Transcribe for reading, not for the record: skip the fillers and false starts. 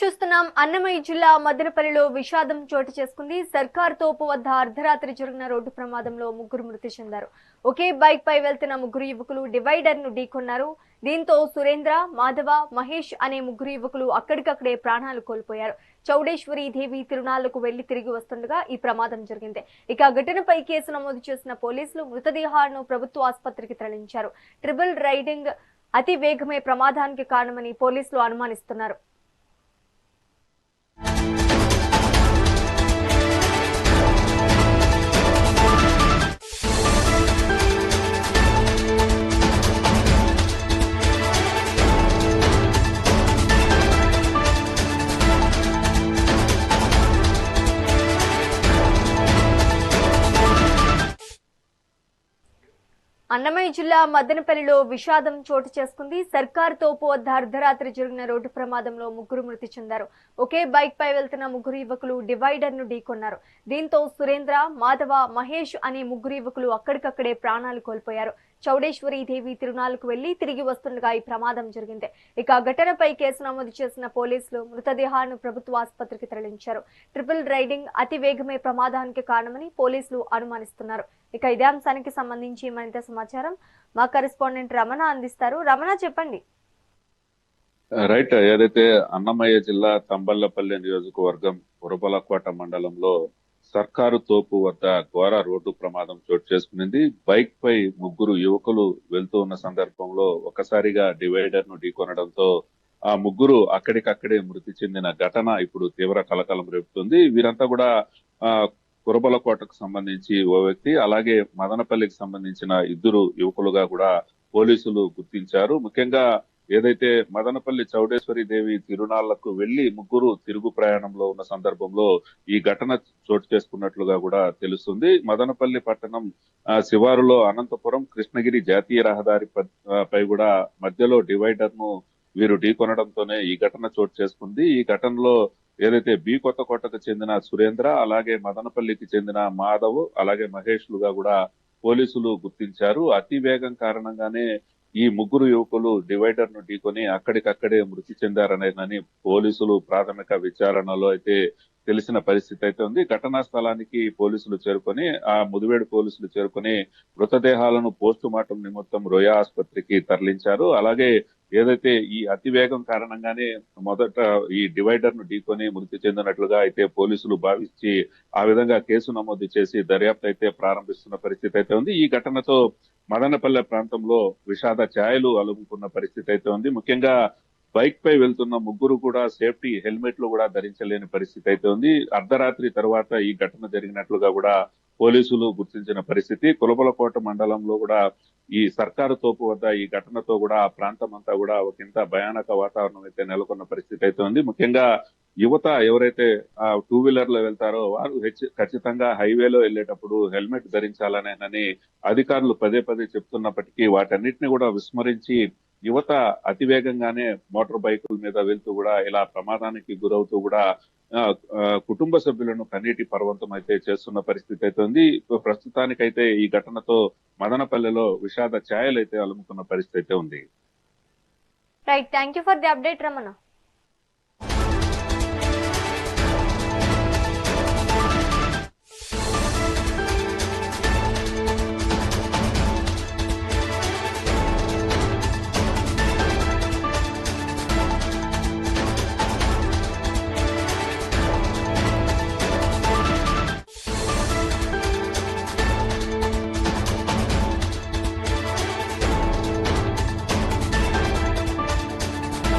చూస్తున్నాం అన్నమయ్య జిల్లా మదనపల్లిలో విషాదం చోటు చేసుకుంది. సర్కార్ తోపు వద్ద అర్ధరాత్రి జరిగిన రోడ్డు ప్రమాదంలో ముగ్గురు మృతి చెందారు. ఒకే బైక్ పై వెళ్తున్న ముగ్గురు యువకులు డివైడర్ ను ఢీకొన్నారు. దీంతో సురేంద్ర, మాధవ, మహేష్ అనే ముగ్గురు యువకులు అక్కడికక్కడే ప్రాణాలు కోల్పోయారు. చౌడేశ్వరి దేవి తిరునాళ్లకు వెళ్లి తిరిగి వస్తుండగా ఈ ప్రమాదం జరిగింది. ఇక ఘటనపై కేసు నమోదు చేసిన పోలీసులు మృతదేహాలను ప్రభుత్వ ఆసుపత్రికి తరలించారు. ట్రిపుల్ రైడింగ్ అతి వేగమే ప్రమాదానికి కారణమని పోలీసులు అనుమానిస్తున్నారు. అన్నమయ్య జిల్లా మదనపల్లిలో విషాదం చోటు చేసుకుంది. సర్కార్ తోపు వద్ద అర్ధరాత్రి జరిగిన రోడ్డు ప్రమాదంలో ముగ్గురు మృతి చెందారు. ఒకే బైక్ పై వెళ్తున్న ముగ్గురు యువకులు డివైడర్ ను ఢీకొన్నారు. దీంతో సురేంద్ర, మాధవ, మహేష్ అనే ముగ్గురు యువకులు అక్కడికక్కడే ప్రాణాలు కోల్పోయారు. చౌడేశ్వరి దేవి తిరునాళ్లకు వెళ్లి తిరిగి వస్తుండగా ఈ ప్రమాదం జరిగింది. ఇక ఘటనపై కేసు నమోదు చేసిన పోలీసులు మృతదేహాలను ప్రభుత్వ ఆసుపత్రికి తరలించారు. ట్రిపుల్ రైడింగ్ అతి వేగమే ప్రమాదానికి కారణమని పోలీసులు అనుమానిస్తున్నారు. ఇక ఇదే అంశానికి సంబంధించి మరింత సమాచారం మా కరెస్పాండెంట్ రమణ అందిస్తారు. రమణ, చెప్పండి. రైట్. ఏదైతే అన్నమయ్య జిల్లా తంబళ్లపల్లి నియోజకవర్గం ఉరబలకోట మండలంలో సర్కారు తోపు వద్ద ఘోర రోడ్డు ప్రమాదం చోటు చేసుకునింది. బైక్ పై ముగ్గురు యువకులు వెళ్తూ ఉన్న సందర్భంలో ఒకసారిగా డివైడర్ ను ఢీకొనడంతో ఆ ముగ్గురు అక్కడికక్కడే మృతి చెందిన ఘటన ఇప్పుడు తీవ్ర కలకలం రేపుతుంది. వీరంతా కూడా కురబలకోటకు సంబంధించి ఓ వ్యక్తి, అలాగే మదనపల్లికి సంబంధించిన ఇద్దరు యువకులుగా కూడా పోలీసులు గుర్తించారు. ముఖ్యంగా ఏదైతే మదనపల్లి చౌడేశ్వరి దేవి తిరునాళ్లకు వెళ్లి ముగ్గురు తిరుగు ప్రయాణంలో ఉన్న సందర్భంలో ఈ ఘటన చోటు చేసుకున్నట్లుగా కూడా తెలుస్తుంది. మదనపల్లి పట్టణం శివారులో అనంతపురం కృష్ణగిరి జాతీయ రహదారి పై కూడా మధ్యలో డివైడర్ ను వీరు ఢీకొనడంతోనే ఈ ఘటన చోటు చేసుకుంది. ఈ ఘటనలో ఏదైతే బి కొత్తకోటకు చెందిన సురేంద్ర, అలాగే మదనపల్లికి చెందిన మాధవ్, అలాగే మహేష్ లుగా కూడా పోలీసులు గుర్తించారు. అతి వేగం కారణంగానే ఈ ముగ్గురు యువకులు డివైడర్ ను ఢీకొని అక్కడికక్కడే మృతి చెందారనేదని పోలీసులు ప్రాథమిక విచారణలో అయితే తెలిసిన పరిస్థితి అయితే ఉంది. ఘటనా స్థలానికి పోలీసులు చేరుకొని ముదివేడు పోలీసులు చేరుకొని మృతదేహాలను పోస్టు మార్టం నిమిత్తం రోయా ఆసుపత్రికి తరలించారు. అలాగే ఏదైతే ఈ అతివేగం కారణంగానే మొదట ఈ డివైడర్ ను ఢీకొని మృతి చెందినట్లుగా అయితే పోలీసులు భావించి ఆ విధంగా కేసు నమోదు చేసి దర్యాప్తు అయితే ప్రారంభిస్తున్న పరిస్థితి అయితే ఉంది. ఈ ఘటనతో మదనపల్లె ప్రాంతంలో విషాద ఛాయలు అలుముకున్న పరిస్థితి అయితే ఉంది. ముఖ్యంగా బైక్ పై వెళ్తున్న ముగ్గురు కూడా సేఫ్టీ హెల్మెట్లు కూడా ధరించలేని పరిస్థితి అయితే ఉంది. అర్ధరాత్రి తర్వాత ఈ ఘటన జరిగినట్లుగా కూడా పోలీసులు గుర్తించిన పరిస్థితి. కులబలకోట మండలంలో కూడా ఈ సర్కారు తోపు వద్ద ఈ ఘటనతో కూడా ఆ ప్రాంతం అంతా కూడా ఒకంత భయానక వాతావరణం అయితే నెలకొన్న పరిస్థితి అయితే ఉంది. ముఖ్యంగా యువత ఎవరైతే టూ వీలర్ లో వెళ్తారో వారు ఖచ్చితంగా హైవేలో వెళ్లేటప్పుడు హెల్మెట్ ధరించాలనేనని అధికారులు పదే పదే చెప్తున్నప్పటికీ వాటన్నిటిని కూడా విస్మరించి యువత అతివేగంగానే మోటార్ బైకుల మీద వెళ్తూ కూడా ఇలా ప్రమాదానికి గురవుతూ కూడా కుటుంబ సభ్యులను కన్నీటి పర్వంతం అయితే చేస్తున్న పరిస్థితి అయితే ఉంది. ప్రస్తుతానికైతే ఈ ఘటనతో మదనపల్లెలో విషాద ఛాయలు అయితే అలుముకున్న పరిస్థితి అయితే ఉంది. Right, thank you for the update Ramana.